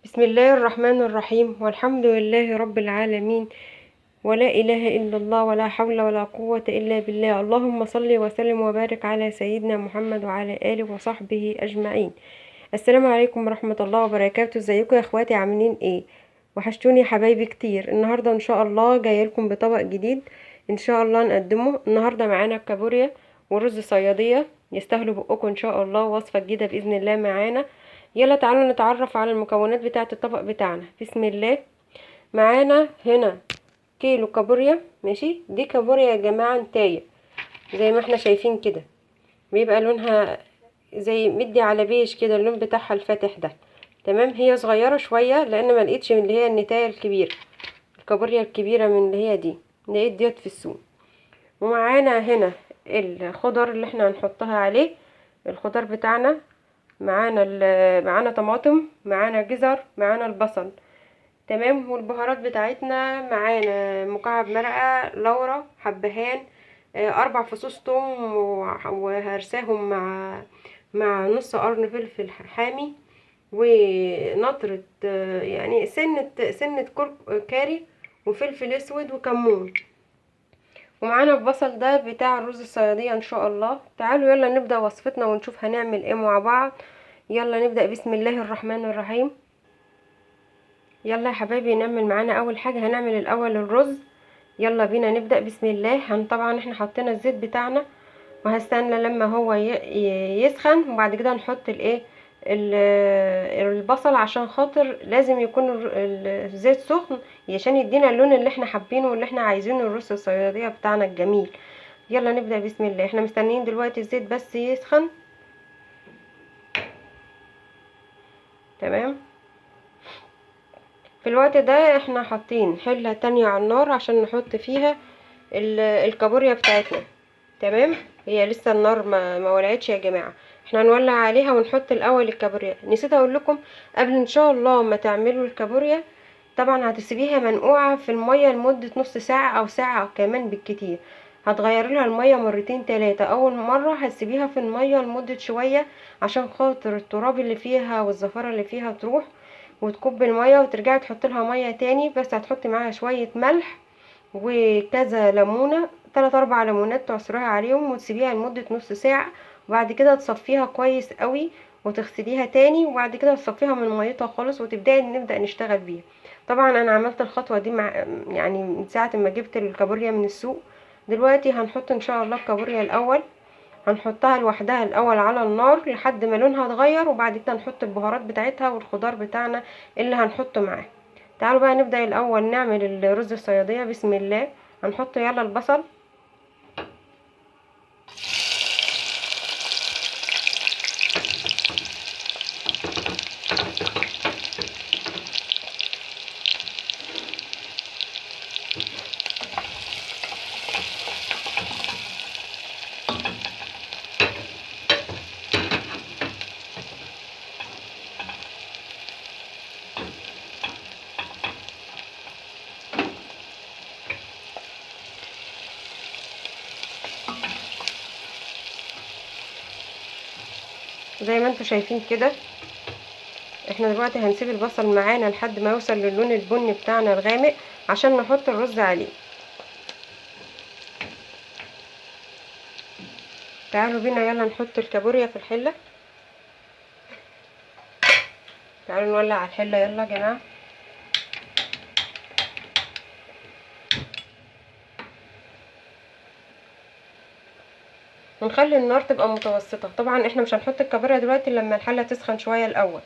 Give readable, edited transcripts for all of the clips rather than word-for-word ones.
بسم الله الرحمن الرحيم، والحمد لله رب العالمين، ولا إله إلا الله، ولا حول ولا قوة إلا بالله. اللهم صل وسلم وبارك على سيدنا محمد وعلى آله وصحبه أجمعين. السلام عليكم ورحمة الله وبركاته. ازيكم يا اخواتي؟ عاملين ايه؟ وحشتوني يا حبايبي كتير. النهاردة ان شاء الله جايه لكم بطبق جديد ان شاء الله نقدمه. النهاردة معانا كابوريا ورز صيادية، يستاهلوا بقكم ان شاء الله. وصفة جديدة بإذن الله معانا. يلا تعالوا نتعرف على المكونات بتاعة الطبق بتاعنا. بسم الله. معانا هنا كيلو كابوريا. ماشي، دي كابوريا يا جماعة نتاية زي ما احنا شايفين كده، بيبقى لونها زي مدي على بيج كده، اللون بتاعها الفاتح ده. تمام، هي صغيرة شوية لان ما لقيتش من اللي هي النتاية الكبيرة، الكابوريا الكبيرة من اللي هي دي، لقيت ديت في السوق. ومعانا هنا الخضر اللي احنا هنحطها عليه. الخضار بتاعنا معانا طماطم، معانا جزر، معانا البصل. تمام. والبهارات بتاعتنا معانا مكعب مرقة لورا، حبهان، 4 فصوص توم وهرساهم مع نص قرن فلفل حامي، ونطرة يعني سنة كاري، وفلفل اسود وكمون. ومعانا البصل ده بتاع الرز الصيادية ان شاء الله. تعالوا يلا نبدأ وصفتنا ونشوف هنعمل ايه مع بعض. يلا نبدأ. بسم الله الرحمن الرحيم. يلا يا حبايبي نعمل معانا اول حاجة. هنعمل الاول الرز. يلا بينا نبدأ. بسم الله. طبعا احنا حطينا الزيت بتاعنا، وهستنى لما هو يسخن، وبعد كده نحط البصل، عشان خاطر لازم يكون الزيت سخن عشان يدينا اللون اللي احنا حابينه واللي احنا عايزينه، الرز الصيادية بتاعنا الجميل. يلا نبدأ. بسم الله. احنا مستنيين دلوقتي الزيت بس يسخن. تمام. في الوقت ده احنا حاطين حلة تانية على النار عشان نحط فيها الكابوريا بتاعتنا. تمام. هي لسه النار ما ولعتش يا جماعه. احنا هنولع عليها ونحط الاول الكابوريا. نسيت اقول لكم قبل ان شاء الله ما تعملوا الكابوريا، طبعا هتسيبيها منقوعه في الميه لمده نص ساعه او ساعه كمان بالكتير. هتغيري لها الميه مرتين تلاتة. اول مره هتسيبيها في الميه لمده شويه عشان خاطر التراب اللي فيها والزفاره اللي فيها تروح، وتكب الميه وترجعي تحطي لها ميه تاني، بس هتحطي معاها شويه ملح وكذا ليمونه، 3 4 ليمونات تعصريها عليهم، وتسيبيها لمده نص ساعه. وبعد كده تصفيها كويس قوي وتغسليها تاني، وبعد كده تصفيها من ميتها خالص نبدا نشتغل بيها. طبعا انا عملت الخطوه دي يعني من ساعه ما جبت الكابوريا من السوق. دلوقتي هنحط ان شاء الله الكابوريا الاول، هنحطها لوحدها الاول على النار لحد ما لونها اتغير، وبعد كده نحط البهارات بتاعتها والخضار بتاعنا اللي هنحطه معاه. تعالوا بقى نبدأ الاول نعمل الرز الصيادية. بسم الله. هنحط يلا البصل، زي ما انتوا شايفين كده. احنا دلوقتي هنسيب البصل معانا لحد ما يوصل للون البني بتاعنا الغامق عشان نحط الرز عليه. تعالوا بينا يلا نحط الكابوريا في الحلة. تعالوا نولع على الحلة يلا يا جماعة. ونخلي النار تبقى متوسطة. طبعا احنا مش هنحط الكابوريا دلوقتي لما الحلة تسخن شوية الاول.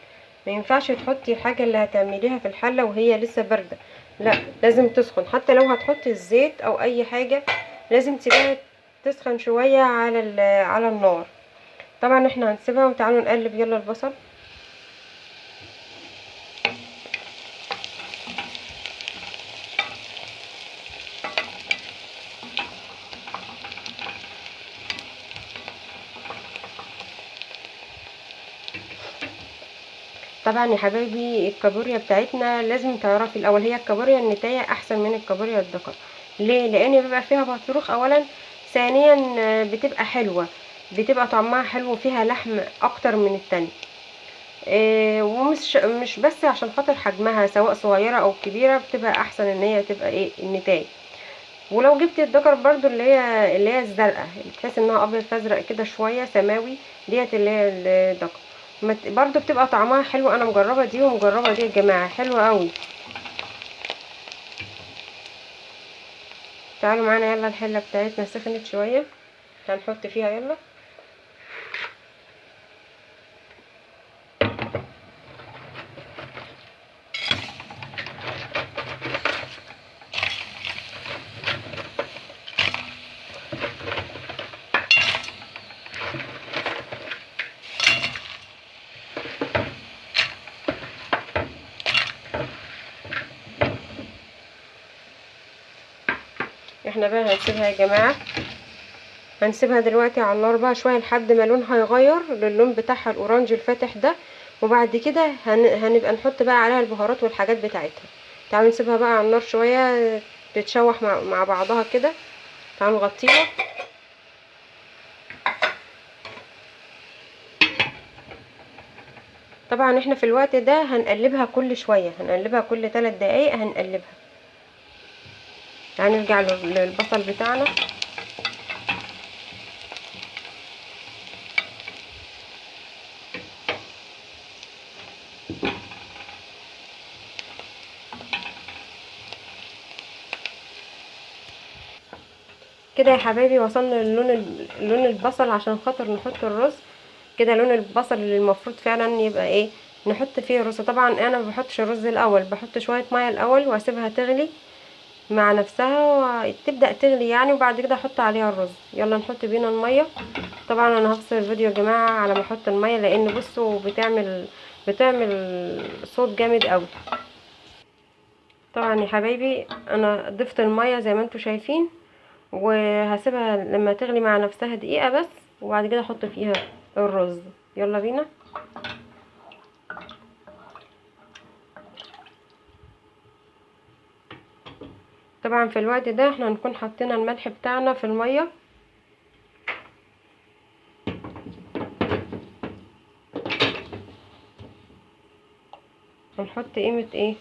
ما ينفعش تحطي الحاجة اللي هتعمليها في الحلة وهي لسه باردة، لا لازم تسخن. حتى لو هتحطي الزيت او اي حاجة لازم تسيبيها تسخن شوية على النار. طبعا احنا هنسيبها. وتعالوا نقلب يلا البصل. طبعا يا حبايبي الكابوريا بتاعتنا لازم تعرفي الاول، هي الكابوريا النتاية احسن من الكابوريا الدكر. ليه؟ لان بيبقى فيها بطروخ اولا، ثانيا بتبقى حلوة، بتبقى طعمها حلو وفيها لحم اكتر من التاني. ومش بس عشان خاطر حجمها، سواء صغيرة او كبيرة بتبقى احسن ان هي تبقى ايه النتاج. ولو جبت الذكر برضو اللي هي الزرقاء، بتحس انها ابيض فازرق كده شويه سماوي، ديت اللي هي الذكر. برضو بتبقى طعمها حلو. انا مجربه دي ومجربه دي يا جماعه، حلوه قوي. تعالوا معانا يلا، الحله بتاعتنا سخنت شويه، هنحط فيها يلا. احنا بقى هنسيبها يا جماعه، هنسيبها دلوقتي على النار بقى شويه لحد ما لونها يغير للون بتاعها الاورنج الفاتح ده. وبعد كده هنبقى نحط بقى عليها البهارات والحاجات بتاعتها. تعالوا نسيبها بقى على النار شويه تتشوح مع بعضها كده. تعالوا نغطيها. طبعا احنا في الوقت ده هنقلبها كل شويه، هنقلبها كل 3 دقايق هنقلبها. هنرجع للبصل بتاعنا. كده يا حبايبي وصلنا لون البصل عشان خاطر نحط الرز. كده لون البصل اللي المفروض فعلا يبقى ايه، نحط فيه الرز. طبعا انا ما بحطش الرز الاول، بحط شويه ميه الاول واسيبها تغلي مع نفسها وتبدا تغلي يعني، وبعد كده احط عليها الرز. يلا نحط بينا الميه. طبعا انا هفصل الفيديو يا جماعه على ما احط الميه، لان بصوا بتعمل صوت جامد قوي. طبعا يا حبايبي انا ضفت الميه زي ما انتم شايفين، وهسيبها لما تغلي مع نفسها دقيقه بس، وبعد كده احط فيها الرز. يلا بينا. طبعا في الوقت ده احنا هنكون حطينا الملح بتاعنا في الميه. هنحط قيمه ايه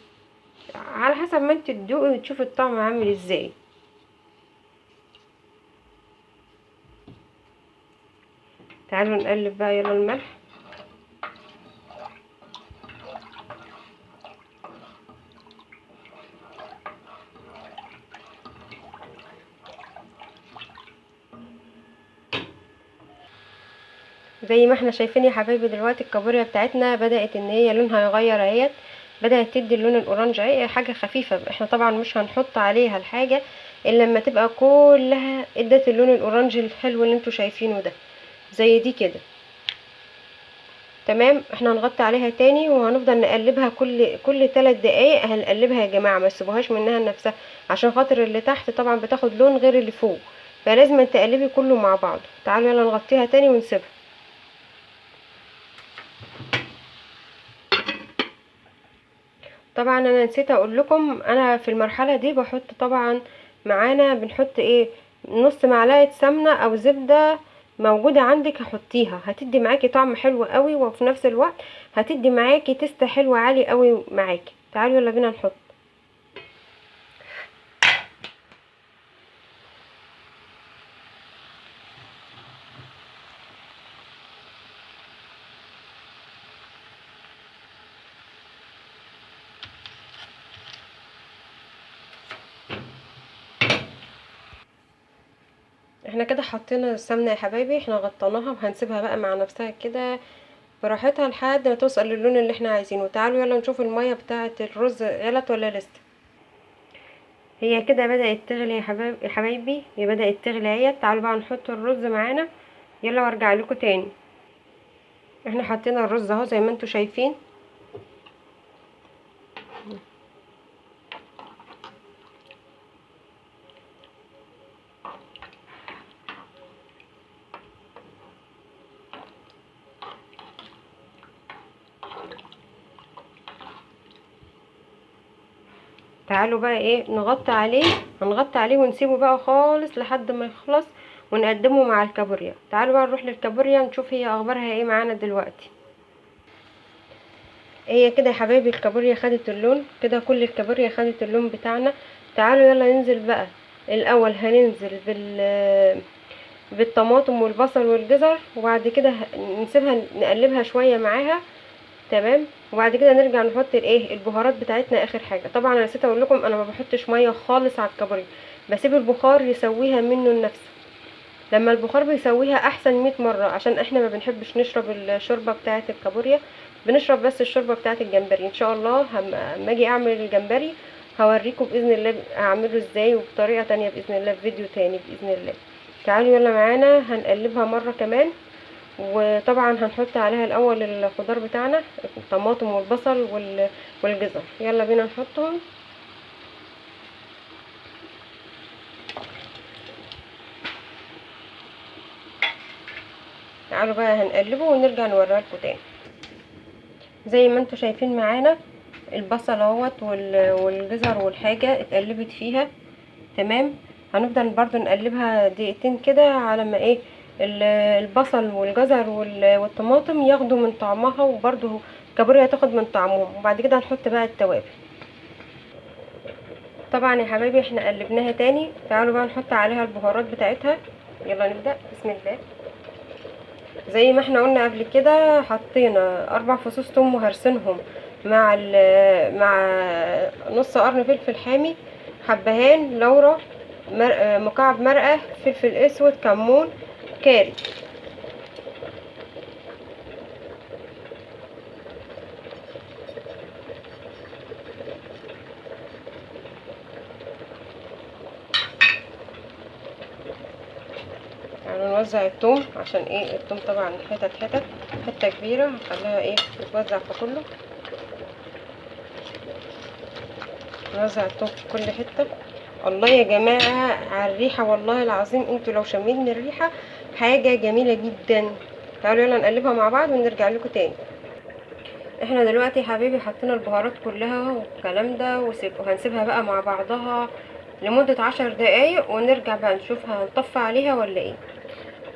على حسب ما انت تدوقي وتشوفي الطعم عامل ازاي. تعالوا نقلب بقى يلا الملح. زي ما احنا شايفين يا حبايبي دلوقتي الكابوريا بتاعتنا بدأت ان هي لونها يغير اهيت، بدأت تدي اللون الاورنج اهي، حاجة خفيفة. احنا طبعا مش هنحط عليها الحاجة الا لما تبقى كلها ادت اللون الاورنج الحلو اللي انتوا شايفينه ده، زي دي كده. تمام. احنا هنغطي عليها تاني وهنفضل نقلبها كل 3 دقايق. هنقلبها يا جماعة، ما تسيبوهاش منها لنفسها، عشان خاطر اللي تحت طبعا بتاخد لون غير اللي فوق، فلازم تقلبي كله مع بعض. تعالوا يلا نغطيها تاني ونسيبها. طبعا انا نسيت اقول لكم، انا في المرحله دي بحط طبعا معانا بنحط ايه، نص معلقه سمنه او زبده موجوده عندك هحطيها، هتدي معاكي طعم حلو قوي، وفي نفس الوقت هتدي معاكي تست حلو عالي قوي معاكي. تعالوا يلا بينا نحط. احنا كده حطينا السمنه يا حبايبي، احنا غطيناها وهنسيبها بقى مع نفسها كده براحتها لحد ما توصل للون اللي احنا عايزينه. تعالوا يلا نشوف الميه بتاعه الرز غلت ولا لسه. هي كده بدأت تغلي يا حبايبي، هي بدأت تغلي اهي. تعالوا بقى نحط الرز معانا يلا وارجع لكم تاني. احنا حطينا الرز اهو زي ما انتم شايفين. تعالوا بقى ايه نغطي عليه، هنغطي عليه ونسيبه بقى خالص لحد ما يخلص ونقدمه مع الكابوريا. تعالوا بقى نروح للكابوريا نشوف هي اخبارها ايه معانا دلوقتي. هي كده يا حبايبي الكابوريا خدت اللون كده، كل الكابوريا خدت اللون بتاعنا. تعالوا يلا ننزل بقى. الاول هننزل بالطماطم والبصل والجزر، وبعد كده نسيبها نقلبها شويه معاها. تمام. وبعد كده نرجع نحط البهارات بتاعتنا اخر حاجه. طبعا انا نسيت اقول لكم، انا ما بحطش ميه خالص على الكابوريا، بسيب البخار يسويها منه لنفسه. لما البخار بيسويها احسن 100 مره، عشان احنا ما بنحبش نشرب الشوربه بتاعه الكابوريا، بنشرب بس الشوربه بتاعه الجمبري. ان شاء الله اما اجي اعمل الجمبري هوريكم باذن الله اعمله ازاي، وبطريقه تانية باذن الله في فيديو تاني باذن الله. تعالوا يلا معانا هنقلبها مره كمان. وطبعا هنحط عليها الاول الخضار بتاعنا، الطماطم والبصل والجزر. يلا بينا نحطهم. تعالوا بقى هنقلبه ونرجع نوريها لكم تاني. زي ما انتوا شايفين معانا البصل اهوت والجزر والحاجه اتقلبت فيها. تمام. هنفضل برضو نقلبها دقيقتين كده على ما البصل والجزر والطماطم ياخدوا من طعمها، وبرضو الكابوريا تاخد من طعمهم. وبعد كده هنحط بقى التوابل. طبعا يا حبايبي احنا قلبناها تاني. تعالوا بقى نحط عليها البهارات بتاعتها. يلا نبدأ. بسم الله. زي ما احنا قلنا قبل كده، حطينا 4 فصوص توم وهرسنهم مع نص قرن فلفل حامي، حبهان لورا، مكعب مرقة، فلفل اسود، كمون، كاري. يعني نوزع التوم، عشان التوم طبعا حتة كبيرة، هخليها تتوزع في كله. نوزع التوم في كل حتة. الله يا جماعة على الريحة، والله العظيم انتوا لو شميتوا الريحة حاجة جميلة جدا. تعالوا يلا نقلبها مع بعض ونرجع لكم تاني. احنا دلوقتي يا حبيبي حطينا البهارات كلها والكلام ده، وهنسيبها بقى مع بعضها لمدة 10 دقايق، ونرجع بقى نشوفها هنطفي عليها ولا ايه.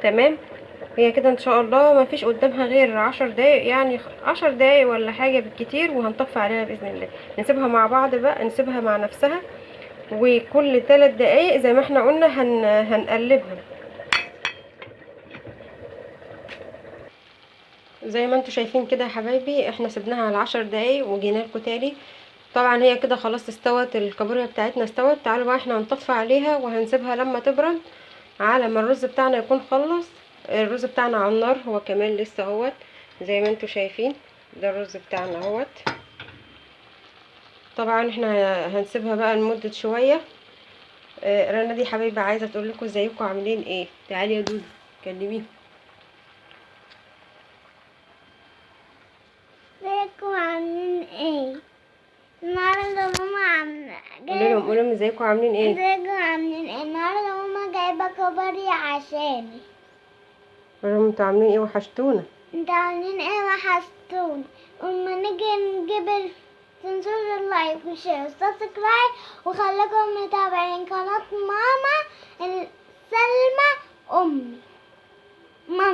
تمام. هي كده ان شاء الله ما فيش قدامها غير 10 دقايق، يعني 10 دقايق ولا حاجة بالكتير، وهنطفي عليها بإذن الله. نسيبها مع بعض بقى، نسيبها مع نفسها. وكل 3 دقايق زي ما احنا قلنا هنقلبها. زي ما انتوا شايفين كده يا حبايبي، احنا سيبناها على 10 دقايق وجينا لكم تاني. طبعا هي كده خلاص استوت، الكابوريا بتاعتنا استوت. تعالوا بقى احنا هنطفي عليها وهنسيبها لما تبرد، على ما الرز بتاعنا يكون خلص. الرز بتاعنا على النار هو كمان لسه اهوت، زي ما انتوا شايفين. ده الرز بتاعنا اهوت. طبعا احنا هنسيبها بقى لمدة شوية. رنا دي حبايبي عايزة تقول لكم ازيكم عاملين ايه. تعالي يا دودو كلميهم. ازيكم عاملين ايه؟ النهارده ماما قولوا لهم ازيكم عاملين ايه. ازيكم عاملين ايه؟ النهارده ماما جايبه كابوريا عشاني. قولوا لهم انتوا عاملين ايه، وحشتونا. انتوا عاملين ايه؟ وحشتوني. اما نيجي نجيب تنسوا اللايك والشير والسبسكرايب، وخليكم متابعين قناة ماما سلمى امي. ماما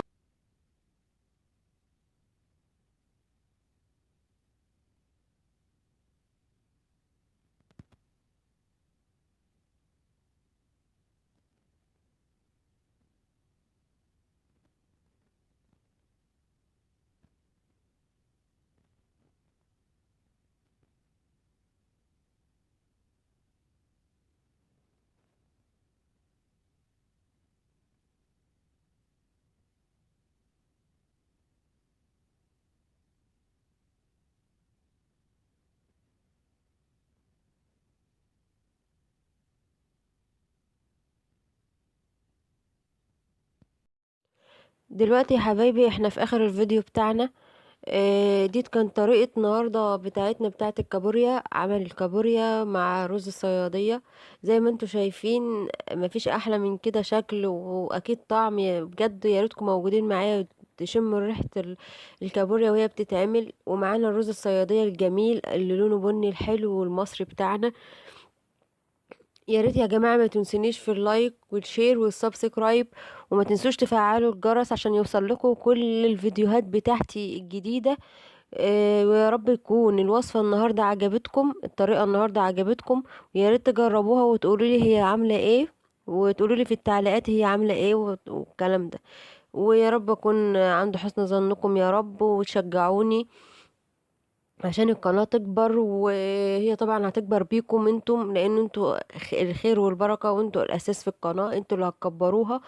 دلوقتي يا حبايبي احنا في اخر الفيديو بتاعنا. دي كانت طريقة النهاردة بتاعتنا بتاعة الكابوريا، عمل الكابوريا مع رز الصيادية. زي ما انتوا شايفين مفيش احلى من كده شكل واكيد طعم. بجد يا ريتكم موجودين معايا تشموا ريحة الكابوريا وهي بتتعمل. ومعانا الرز الصيادية الجميل اللي لونه بني الحلو والمصري بتاعنا. يا ريت يا جماعة ما تنسونيش في اللايك والشير والسبسكرايب، وما تنسوش تفعلوا الجرس عشان يوصل لكم كل الفيديوهات بتاعتي الجديدة. ويا رب يكون الوصفة النهاردة عجبتكم، الطريقة النهاردة عجبتكم، ويا ريت تجربوها وتقولوا لي هي عاملة ايه، وتقولوا لي في التعليقات هي عاملة ايه والكلام ده. ويا رب اكون عند حسن ظنكم يا رب، وتشجعوني عشان القناة تكبر، وهي طبعا هتكبر بيكم انتم، لان انتوا الخير والبركة، وانتوا الاساس في القناة، انتوا اللي هتكبروها.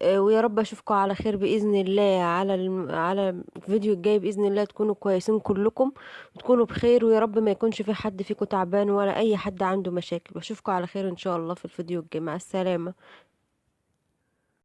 ويا رب اشوفكم على خير باذن الله على الفيديو الجاي باذن الله، تكونوا كويسين كلكم وتكونوا بخير، ويا رب ما يكونش في حد فيكم تعبان ولا اي حد عنده مشاكل. بشوفكم على خير ان شاء الله في الفيديو الجاي. مع السلامة.